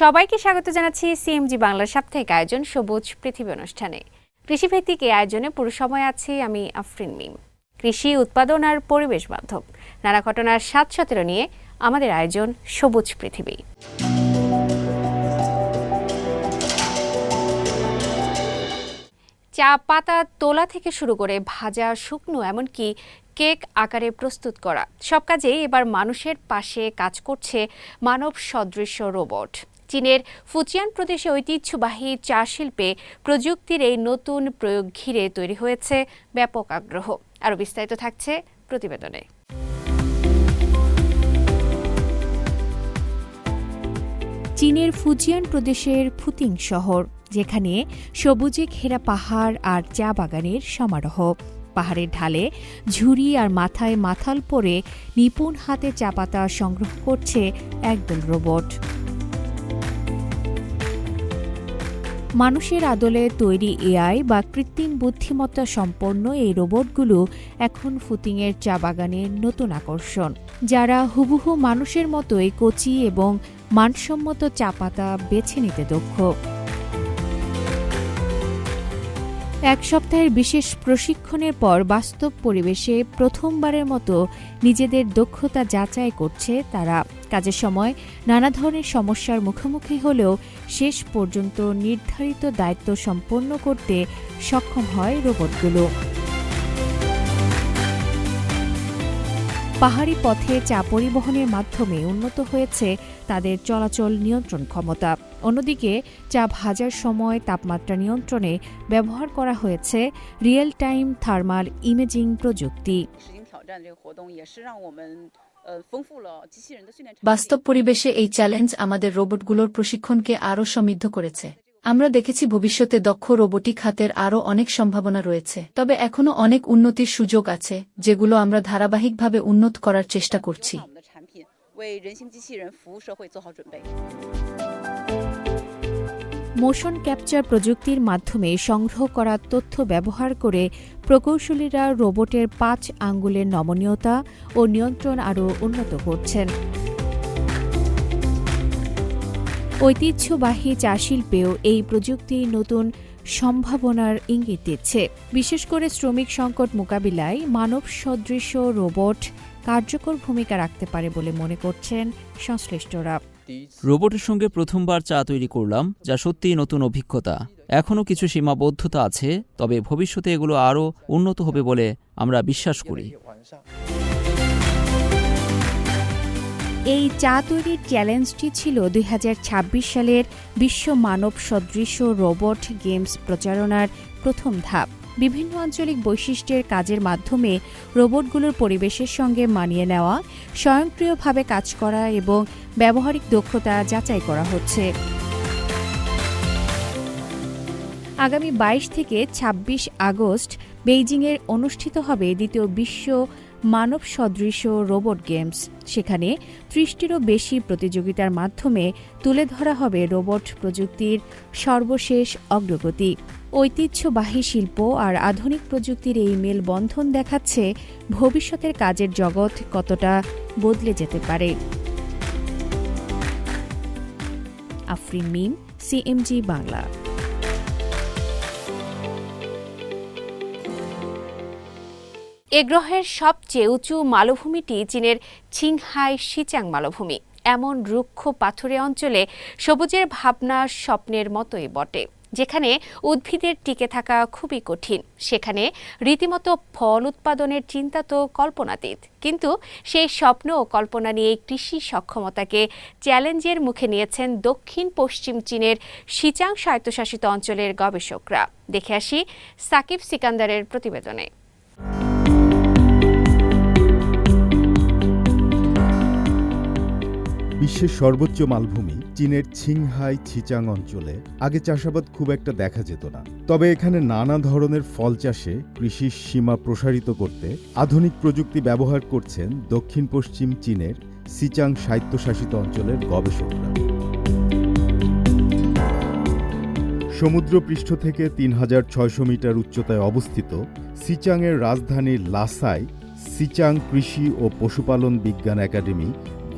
সবাইকে স্বাগত জানাচ্ছি সিএমজি বাংলার সাপ্তাহিক আয়োজন সবুজ পৃথিবী অনুষ্ঠানে। কৃষিভিত্তিক এই আয়োজনে পুরো সময় আছি আমি আফরিন মিম। কৃষি উৎপাদন আর পরিবেশ বান্ধব নানা ঘটনার ৭-১৭ নিয়ে আমাদের আয়োজন সবুজ পৃথিবী। চা পাতা তোলা থেকে শুরু করে ভাজা, শুকনো, এমনকি কেক আকারে প্রস্তুত করা সব কাজেই এবার মানুষের পাশে কাজ করছে মানব সদৃশ রোবট। চীনের ফুজিয়ান প্রদেশে ঐতিহ্যবাহী চা শিল্পে প্রযুক্তির এই নতুন প্রয়োগ ঘিরে তৈরি হয়েছে ব্যাপক আগ্রহ। আরও বিস্তারিত থাকছে প্রতিবেদনে। চীনের ফুজিয়ান প্রদেশের ফুতিং শহর, যেখানে সবুজে ঘেরা পাহাড় আর চা বাগানের সমারোহ। পাহাড়ের ঢালে ঝুড়ি আর মাথায় মাথাল পরে নিপুণ হাতে চা পাতা সংগ্রহ করছে একদল রোবট। মানুষের আদলে তৈরি এআই বা কৃত্রিম বুদ্ধিমত্তা সম্পন্ন এই রোবটগুলো এখন ফুতিংয়ের চা বাগানের নতুন আকর্ষণ, যারা হুবহু মানুষের মতোই কচি এবং মানসম্মত চা পাতা বেছে নিতে দক্ষ। এক সপ্তাহের বিশেষ প্রশিক্ষণের পর বাস্তব পরিবেশে প্রথমবারের মতো নিজেদের দক্ষতা যাচাই করছে তারা। কাজের সময় নানা ধরনের সমস্যার মুখোমুখি হলেও শেষ পর্যন্ত নির্ধারিত দায়িত্ব সম্পন্ন করতে সক্ষম হয় রোবটগুলো। পাহাড়ি পথে চা পরিবহনের মাধ্যমে উন্নত হয়েছে তাদের চলাচল নিয়ন্ত্রণ ক্ষমতা। অন্যদিকে চা ভাজার সময় তাপমাত্রা নিয়ন্ত্রণে ব্যবহার করা হয়েছে রিয়েল টাইম থার্মাল ইমেজিং প্রযুক্তি। বাস্তব পরিবেশে এই চ্যালেঞ্জ আমাদের রোবটগুলোর প্রশিক্ষণকে আরও সমৃদ্ধ করেছে। আমরা দেখেছি ভবিষ্যতে দক্ষ রোবোটিক খাতের আরও অনেক সম্ভাবনা রয়েছে, তবে এখনও অনেক উন্নতির সুযোগ আছে, যেগুলো আমরা ধারাবাহিকভাবে উন্নত করার চেষ্টা করছি। মোশন ক্যাপচার প্রযুক্তির মাধ্যমে সংগ্রহ করা তথ্য ব্যবহার করে প্রকৌশলীরা রোবটের ৫ আঙ্গুলের নমনীয়তা ও নিয়ন্ত্রণ আরও উন্নত করছেন। ঐতিহ্যবাহী চা শিল্পেও এই প্রযুক্তি নতুন সম্ভাবনার ইঙ্গিত দিচ্ছে। বিশেষ করে শ্রমিক সংকট মোকাবিলায় মানব সদৃশ রোবট কার্যকর ভূমিকা রাখতে পারে বলে মনে করছেন সংশ্লিষ্টরা। রোবটের সঙ্গে প্রথমবার চা তৈরি করলাম, যা সত্যিই নতুন অভিজ্ঞতা। এখনও কিছু সীমাবদ্ধতা আছে, তবে ভবিষ্যতে এগুলো আরও উন্নত হবে বলে আমরা বিশ্বাস করি। এই চা তৈরির চ্যালেঞ্জটি ছিল ২০২৬ সালের বিশ্ব মানব সদৃশ রোবট গেমস প্রচারণার প্রথম ধাপ। বিভিন্ন আঞ্চলিক বৈশিষ্ট্যের কাজের মাধ্যমে রোবটগুলোর পরিবেশের সঙ্গে মানিয়ে নেওয়া, স্বয়ংক্রিয়ভাবে কাজ করা এবং ব্যবহারিক দক্ষতা যাচাই করা হচ্ছে। আগামী ২২ থেকে ২৬ আগস্ট বেইজিংয়ে অনুষ্ঠিত হবে দ্বিতীয় বিশ্ব মানব সদৃশ রোবট গেমস। সেখানে ৩০টিরও বেশি প্রতিযোগিতার মাধ্যমে তুলে ধরা হবে রোবট প্রযুক্তির সর্বশেষ অগ্রগতি। ঐতিহ্যবাহী শিল্প আর আধুনিক প্রযুক্তির এই মেলবন্ধন দেখাচ্ছে ভবিষ্যতের কাজের জগৎ কতটা বদলে যেতে পারে। আফরিন মিম, সিএমজি বাংলা। এ গ্রহের সবচেয়ে উঁচু মালভূমিটি চীনের ছিংহাই শিচাং মালভূমি। এমন রুক্ষ পাথুরে অঞ্চলে সবুজের ভাবনা স্বপ্নের মতোই বটে, যেখানে উদ্ভিদের টিকে থাকা খুবই কঠিন। সেখানে রীতিমতো ফল উৎপাদনের চিন্তা তো কল্পনাতীত, কিন্তু সেই স্বপ্ন ও কল্পনা নিয়ে কৃষি সক্ষমতাকে চ্যালেঞ্জের মুখে নিয়েছেন দক্ষিণ পশ্চিম চীনের শিচাং স্বায়ত্তশাসিত অঞ্চলের গবেষকরা। দেখে আসি সাকিব সিকান্দারের প্রতিবেদনে। বিশ্বের সর্বোচ্চ মালভূমি চীনের ছিংহাই ছিচাং অঞ্চলে আগে চাষাবাদ খুব একটা দেখা যেত না। তবে এখানে নানা ধরনের ফল চাষে কৃষির সীমা প্রসারিত করতে আধুনিক প্রযুক্তি ব্যবহার করছেন দক্ষিণ পশ্চিম চীনের সিচাং স্বায়ত্তশাসিত অঞ্চলের গবেষকরা। সমুদ্রপৃষ্ঠ থেকে ৩৬০০ মিটার উচ্চতায় অবস্থিত সিচাংয়ের রাজধানী লাসাই সিচাং কৃষি ও পশুপালন বিজ্ঞান একাডেমি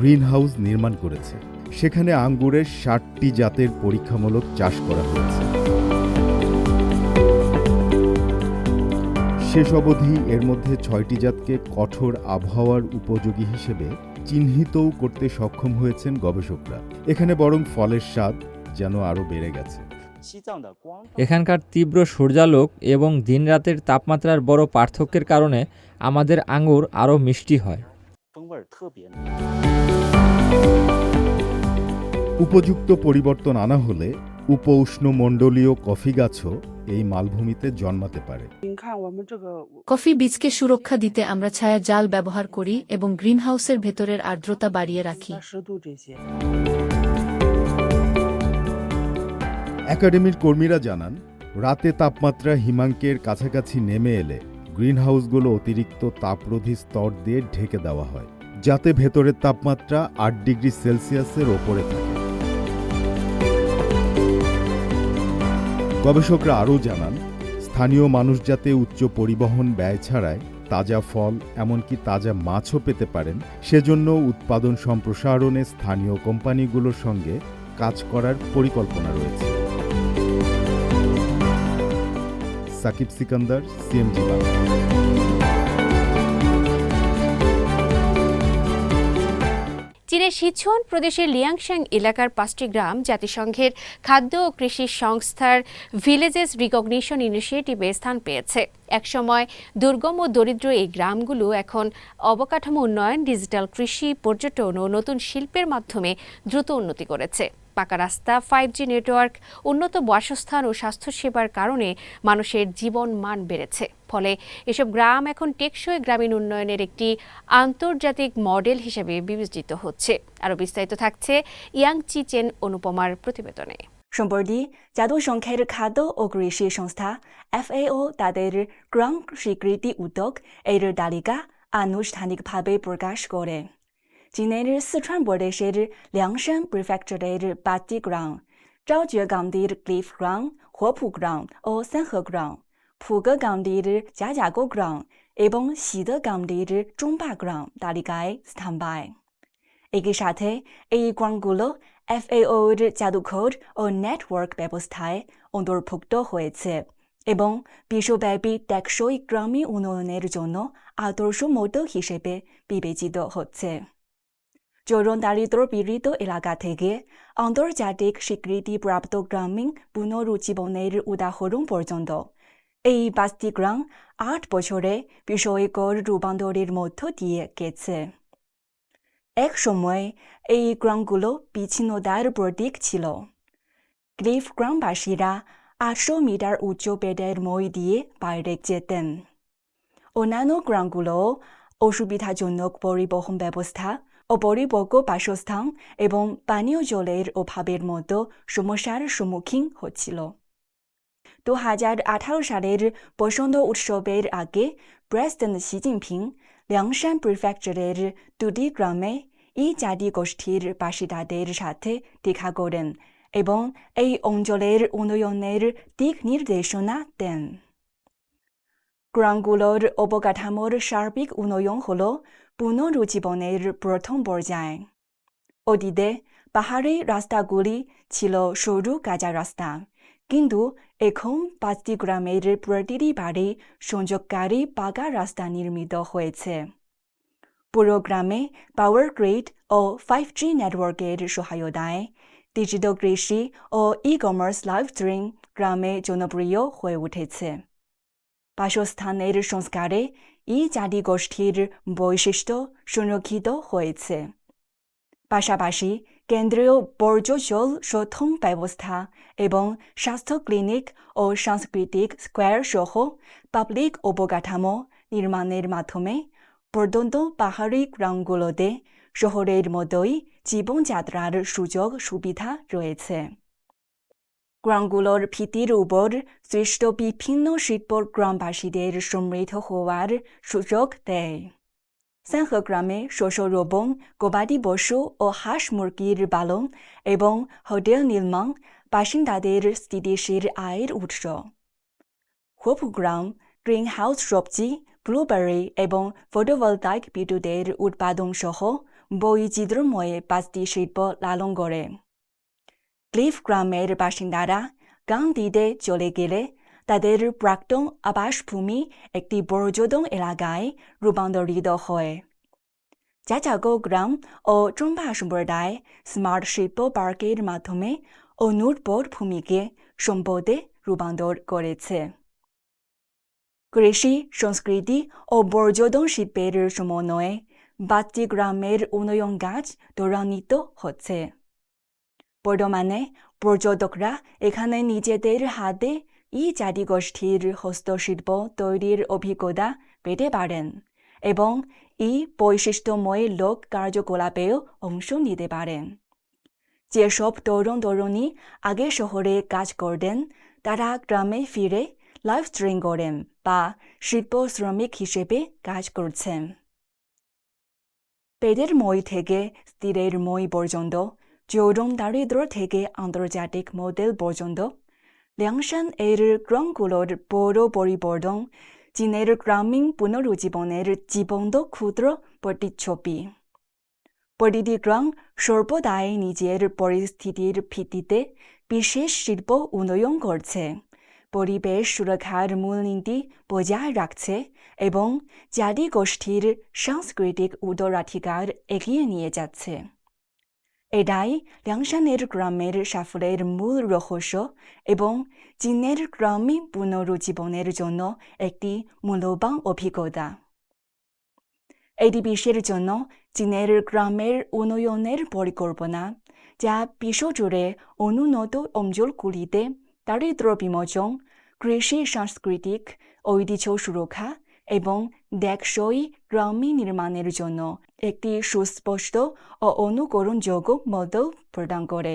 গ্রিনহাউস নির্মাণ করেছে। সেখানে আঙ্গুরের 60টি জাতের পরীক্ষামূলক চাষ করা হয়েছে। শেষ অবধি এর মধ্যে 6টি জাতকে কঠোর আবহাওয়ার উপযোগী হিসেবে চিহ্নিতও করতে সক্ষম হয়েছেন গবেষকরা। এখানে বরং ফলের স্বাদ যেন আরও বেড়ে গেছে। এখানকার তীব্র সূর্যালোক এবং দিনরাতের তাপমাত্রার বড় পার্থক্যের কারণে আমাদের আঙ্গুর আরও মিষ্টি হয়। উপযুক্ত পরিবর্তন আনা হলে উপ-উষ্ণমণ্ডলীয় কফি গাছও এই মালভূমিতে জন্মাতে পারে। কফি বীজকে সুরক্ষা দিতে আমরা ছায়া জাল ব্যবহার করি এবং গ্রিনহাউসের ভেতরের আর্দ্রতা বাড়িয়ে রাখি। একাডেমির কর্মীরা জানান, রাতে তাপমাত্রা হিমাঙ্কের কাছাকাছি নেমে এলে গ্রিনহাউসগুলো অতিরিক্ত তাপরোধী স্তর দিয়ে ঢেকে দেওয়া হয়, যাতে ভেতরের তাপমাত্রা 8 ডিগ্রি সেলসিয়াসের ওপরে থাকে। গবেষকরা আরও জানান, স্থানীয় মানুষ যাতে উচ্চ পরিবহন ব্যয় ছাড়াই তাজা ফল এমনকি তাজা মাছও পেতে পারেন, সেজন্য উৎপাদন সম্প্রসারণে স্থানীয় কোম্পানিগুলোর সঙ্গে কাজ করার পরিকল্পনা রয়েছে। সাকিব সিকান্দার, সিএমজি বাংলা। চীনের সিচুয়ান প্রদেশের লিয়াংশাং এলাকার 5টি গ্রাম জাতিসংঘের খাদ্য ও কৃষি সংস্থার ভিলেজেস রিকগনিশন ইনিশিয়েটিভে স্থান পেয়েছে। একসময় দুর্গম ও দরিদ্র এই গ্রামগুলো এখন অবকাঠামো উন্নয়ন, ডিজিটাল কৃষি, পর্যটন ও নতুন শিল্পের মাধ্যমে দ্রুত উন্নতি করেছে। পাকা রাস্তা, 5G নেটওয়ার্ক, উন্নত বাসস্থান ও স্বাস্থ্যসেবার কারণে মানুষের জীবন মান বেড়েছে। ফলে এসব গ্রাম এখন টেকসই গ্রামীণ উন্নয়নের একটি আন্তর্জাতিক মডেল হিসেবে বিবেচিত হচ্ছে। আরও বিস্তারিত থাকছে ইয়াংচি চেন অনুপমার প্রতিবেদনে। সম্প্রতি জাতিসংঘের খাদ্য ও কৃষি সংস্থা FAO তাদের গ্রাম স্বীকৃতি উদ্যোগ এর তালিকা আনুষ্ঠানিকভাবে প্রকাশ করে। চীনের সিচুয়ান প্রদেশের লিয়াংশান প্রিফেকচারের 5টি গ্রাম, জাওজুয়েগাংদির ক্লিফ গ্রাম, হোপু গ্রাম ও সানহে গ্রাম, ফুগেগাংদির জাজাগো গ্রাম এবং সিদেগাংদির জুম্বা গ্রাম তালিকায় স্থান পায়। একই সাথে এই গ্রামগুলো FAOর জাদুঘর ও নেটওয়ার্ক ব্যবস্থায় অন্তর্ভুক্ত হয়েছে এবং বিশ্বব্যাপী টেকসই গ্রামীণ উন্নয়নের জন্য আদর্শ মডেল হিসেবে বিবেচিত হচ্ছে। চরম দারিদ্র পীড়িত এলাকা থেকে আন্তর্জাতিক স্বীকৃতিপ্রাপ্ত গ্রামীণ পুনরুজ্জীবনের উদাহরণ পর্যন্ত এই 5টি গ্রাম 8 বছরে বিস্ময়কর রূপান্তরের মধ্য দিয়ে গেছে। এক সময় এই গ্রামগুলো বিচ্ছিন্নতার প্রতীক ছিল। ক্লিফ গ্রামবাসীরা 800 মিটার উচ্চ বেতের মই দিয়ে বাইরে যেতেন। অন্যান্য গ্রামগুলো অসুবিধাজনক পরিবহন ব্যবস্থা, অপরিপক্ক বাসস্থান এবং পানীয় জলের অভাবের মতো সমস্যার সম্মুখীন হচ্ছিল। 2018 সালের বসন্ত উৎসবের আগে প্রেসিডেন্ট শি জিনপিং লিয়াংশান প্রিফেকচারের 2টি গ্রামে এই জাতিগোষ্ঠীর বাসিন্দাদের সাথে দেখা করেন এবং এই অঞ্চলের উন্নয়নের দিক নির্দেশনা দেন। গ্রামগুলোর অবকাঠামোর সার্বিক উন্নয়ন হল পুনরুজ্জীবনের প্রথম পর্যায়। অতীতে পাহাড়ি রাস্তাগুলি ছিল সরু কাঁচা রাস্তা, কিন্তু এখন 5টি গ্রামের প্রতিটি বাড়ি সংযোগকারী পাকা রাস্তা নির্মিত হয়েছে। পুরো গ্রামে পাওয়ার গ্রিড ও 5G নেটওয়ার্কের সহায়তায় ডিজিটাল কৃষি ও ই-কমার্স লাইভ স্ট্রিম গ্রামে জনপ্রিয় হয়ে উঠেছে। বাসস্থানের সংস্কারে এই জাতিগোষ্ঠীর বৈশিষ্ট্য সংরক্ষিত হয়েছে। পাশাপাশি কেন্দ্রীয় বর্জ্য জল শোধন ব্যবস্থা এবং স্বাস্থ্য ক্লিনিক ও সাংস্কৃতিক স্কোয়ার সহ পাবলিক অবকাঠামো নির্মাণের মাধ্যমে প্রত্যন্ত পাহাড়ি গ্রামগুলোতে শহরের মতোই জীবনযাত্রার সুযোগ সুবিধা রয়েছে। গ্রামগুলোর ভিত্তির উপর সৃষ্ট বিভিন্ন শিল্প গ্রামবাসীদের সমৃদ্ধ হওয়ার সুযোগ দেয়। সানহে গ্রামে শস্য রোপণ, গবাদি পশু ও হাঁস মুরগির পালন এবং হোটেল নির্মাণ বাসিন্দাদের স্থিতিশীল আয়ের উৎস। হোপু গ্রাম গ্রিনহাউস সবজি, ব্লুবেরি এবং ফটোভোলটাইক বিদ্যুতের উৎপাদন সহ বৈচিত্র্যময় 5টি শিল্প লালন করে। ক্লিফ গ্রামের বাসিন্দারা গান দিতে চলে গেলে তাদের প্রাক্তন আবাসভূমি একটি পর্যটন এলাকায় রূপান্তরিত হয়। জাজাগো গ্রাম ও চম্পা সম্প্রদায় স্মার্ট শিল্প পার্কের মাধ্যমে অনুর্বর ভূমিকে সম্পদে রূপান্তর করেছে। কৃষি, সংস্কৃতি ও পর্যটন শিল্পের সমন্বয়ে 5টি গ্রামের উন্নয়ন কাজ ত্বরান্বিত হচ্ছে। বর্তমানে পর্যটকরা এখানে নিজেদের হাতে এই জাতিগোষ্ঠীর হস্তশিল্প তৈরির অভিজ্ঞতা পেতে পারেন এবং এই বৈশিষ্ট্যময় লোক কার্যকলাপেও অংশ নিতে পারেন। যেসব তরুণ তরুণী আগে শহরে কাজ করতেন তারা গ্রামে ফিরে লাইভ স্ট্রিম করেন বা শিল্প শ্রমিক হিসেবে কাজ করছেন। পেটের মই থেকে স্থিরের মই পর্যন্ত, যৌন দারিদ্র থেকে আন্তর্জাতিক মডেল পর্যন্ত, ল্যাংশান এর গ্রামগুলোর বড় পরিবর্তন চীনের গ্রামীণ পুনরুজ্জীবনের জীবন্ত ক্ষুদ্র প্রতিচ্ছবি। প্রতিটি গ্রাম সর্বদাই নিজের পরিস্থিতির ভিত্তিতে বিশেষ শিল্প উন্নয়ন করছে, পরিবেশ সুরক্ষার মূলনীতি বজায় রাখছে এবং জাতিগোষ্ঠীর সাংস্কৃতিক উত্তরাধিকার এগিয়ে নিয়ে যাচ্ছে। এটাই ল্যাংশানের গ্রামের সাফল্যের মূল রহস্য এবং চীনের গ্রামীণ পুনরুজ্জীবনের জন্য একটি মূল্যবান অভিজ্ঞতা। এডিবিসির জন্য চীনের গ্রামের উন্নয়নের পরিকল্পনা, যা বিশ্বজুড়ে অনুন্নত অঞ্চলগুলিতে দারিদ্র্য বিমোচন, কৃষি সাংস্কৃতিক ঐতিহ্য সুরক্ষা এবং টেকসই গ্রামীণ নির্মাণের জন্য একটি সুস্পষ্ট ও অনুকরণযোগ্য মডেল প্রদান করে।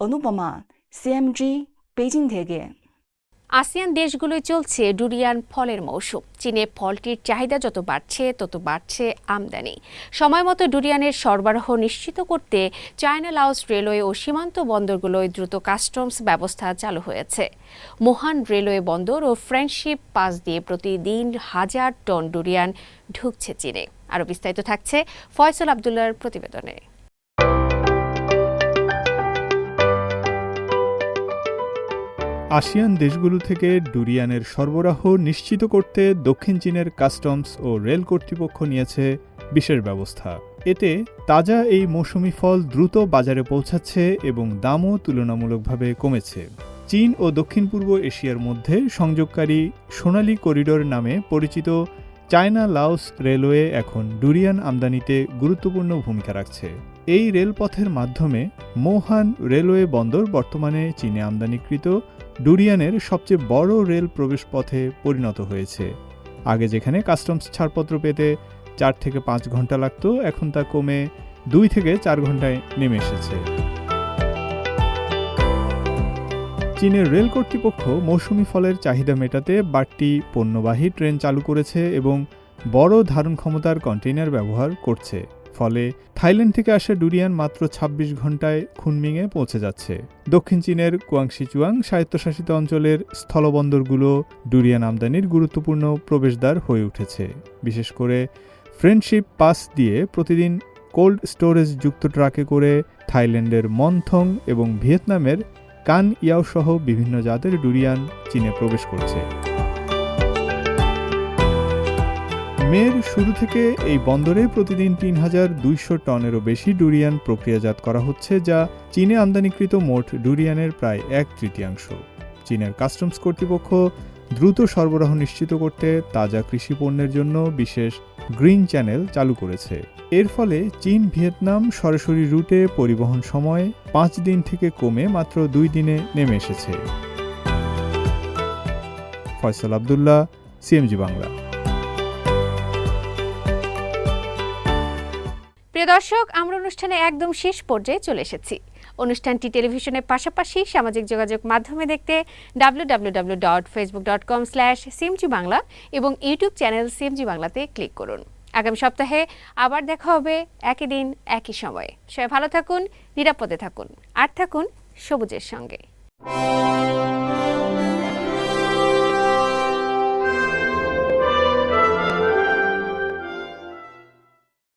অনুপমা, সিএমজি, বেজিং থেকে। আসিয়ান দেশগুলোয় চলছে ডুরিয়ান ফলের মৌসুম। চীনে ফলটির চাহিদা যত বাড়ছে তত বাড়ছে আমদানি। সময়মতো ডুরিয়ানের সরবরাহ নিশ্চিত করতে চায়না লাওস রেলওয়ে ও সীমান্ত বন্দরগুলোয় দ্রুত কাস্টমস ব্যবস্থা চালু হয়েছে। মোহান রেলওয়ে বন্দর ও ফ্রেন্ডশিপ পাস দিয়ে প্রতিদিন 1000 টন ডুরিয়ান ঢুকছে চীনে। আরও বিস্তারিত থাকছে ফয়সাল আবদুল্লাহর প্রতিবেদনে। আসিয়ান দেশগুলো থেকে ডুরিয়ানের সরবরাহ নিশ্চিত করতে দক্ষিণ চীনের কাস্টমস ও রেল কর্তৃপক্ষ নিয়েছে বিশেষ ব্যবস্থা। এতে তাজা এই মৌসুমি ফল দ্রুত বাজারে পৌঁছাচ্ছে এবং দামও তুলনামূলকভাবে কমেছে। চীন ও দক্ষিণ পূর্ব এশিয়ার মধ্যে সংযোগকারী সোনালী করিডোর নামে পরিচিত চায়না লাওস রেলওয়ে এখন ডুরিয়ান আমদানিতে গুরুত্বপূর্ণ ভূমিকা রাখছে। এই রেলপথের মাধ্যমে মোহান রেলওয়ে বন্দর বর্তমানে চীনে আমদানিকৃত ডুরিয়ানের সবচেয়ে বড় রেল প্রবেশপথে পরিণত হয়েছে। আগে যেখানে কাস্টমস ছাড়পত্র পেতে 4 থেকে 5 ঘন্টা লাগত, এখন তা কমে 2 থেকে 4 ঘন্টায় নেমে এসেছে। চীনের রেল কর্তৃপক্ষ মৌসুমি ফলের চাহিদা মেটাতে বাড়তি পণ্যবাহী ট্রেন চালু করেছে এবং বড় ধারণ ক্ষমতার কন্টেইনার ব্যবহার করছে। ফলে থাইল্যান্ড থেকে আসা ডুরিয়ান মাত্র 26 ঘন্টায় খুনমিংয়ে পৌঁছে যাচ্ছে। দক্ষিণ চীনের কুয়াংশিচুয়াং স্বায়ত্তশাসিত অঞ্চলের স্থলবন্দরগুলো ডুরিয়ান আমদানির গুরুত্বপূর্ণ প্রবেশদ্বার হয়ে উঠেছে। বিশেষ করে ফ্রেন্ডশিপ পাস দিয়ে প্রতিদিন কোল্ড স্টোরেজ যুক্ত ট্রাকে করে থাইল্যান্ডের মনথং এবং ভিয়েতনামের কান ইয়াও সহ বিভিন্ন জাতের ডুরিয়ান চীনে প্রবেশ করছে। মের শুরু থেকে এই বন্দরে প্রতিদিন 3200 টনেরও বেশি ডুরিয়ান প্রক্রিয়াজাত করা হচ্ছে, যা চীনে আমদানিকৃত মোট ডুরিয়ানের প্রায় 1/3। চীনের কাস্টমস কর্তৃপক্ষ দ্রুত সরবরাহ নিশ্চিত করতে তাজা কৃষি পণ্যের জন্য বিশেষ গ্রিন চ্যানেল চালু করেছে। এর ফলে চীন ভিয়েতনাম সরাসরি রুটে পরিবহন সময় 5 দিন থেকে কমে মাত্র 2 দিনে নেমে এসেছে। ফয়সাল আবদুল্লাহ, সিএমজি বাংলা। প্রিয় দর্শক, আমরা অনুষ্ঠানে একদম শেষ পর্যায়ে চলে এসেছি। অনুষ্ঠানটি টেলিভিশনের পাশাপাশি সামাজিক যোগাযোগ মাধ্যমে দেখতে www.facebook.com/cmg বাংলা এবং ইউটিউব চ্যানেল সিএমজি বাংলাতে ক্লিক করুন। আগামী সপ্তাহে আবার দেখা হবে একই দিন একই সময়ে। সবাই ভালো থাকুন, নিরাপদে থাকুন আর থাকুন সবুজের সঙ্গে।